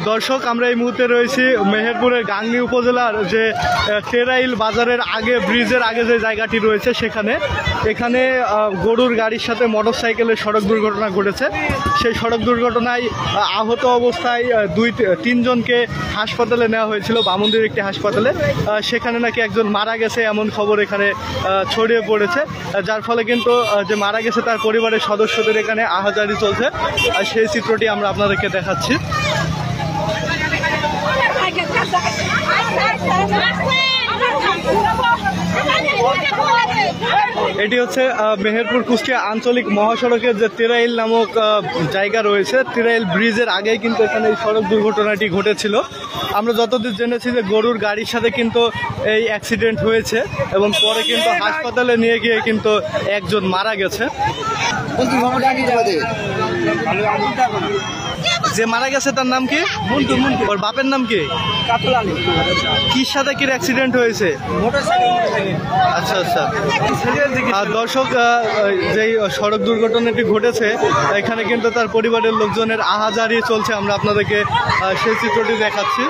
দর্শক, আমরা এই মুহূর্তে রয়েছি মেহেরপুরের গাংনী উপজেলার যে টেরাইল বাজারের আগে, ব্রিজের আগে যে জায়গাটি রয়েছে এখানে গরুর গাড়ির সাথে মোটরসাইকেলের সড়ক দুর্ঘটনা ঘটেছে। সেই সড়ক দুর্ঘটনায় আহত অবস্থায় 2-3 জনকে হাসপাতালে নেওয়া হয়েছিল, বামুনদির একটি হাসপাতালে। সেখানে নাকি একজন মারা গেছে এমন খবর এখানে ছড়িয়ে পড়েছে, যার ফলে কিন্তু যে মারা গেছে তার পরিবারের সদস্যদের এখানে আহাজারি চলছে। সেই চিত্রটি আমরা আপনাদেরকে দেখাচ্ছি। এটি হচ্ছে মেহেরপুর কুষ্টিয়া আঞ্চলিক মহাসড়কের যে টেরাইল নামক জায়গা রয়েছে, টেরাইল ব্রিজের আগেই কিন্তু এখানে এই সড়ক দুর্ঘটনাটি ঘটেছিল। আমরা যতদূর জেনেছি যে গরুর গাড়ির সাথে কিন্তু এই অ্যাক্সিডেন্ট হয়েছে এবং পরে কিন্তু হাসপাতালে নিয়ে গিয়ে কিন্তু একজন মারা গেছে। যে মারা গেছে তার নাম কি? মন্টু। ওর বাপের নাম কি? কির সাথে কি অ্যাক্সিডেন্ট হয়েছে? আচ্ছা আচ্ছা। আর দর্শক, যেই সড়ক দুর্ঘটনাটি ঘটেছে এখানে কিন্তু তার পরিবারের লোকজনের আহাজারি চলছে। আমরা আপনাদেরকে সেই চিত্রটি দেখাচ্ছি।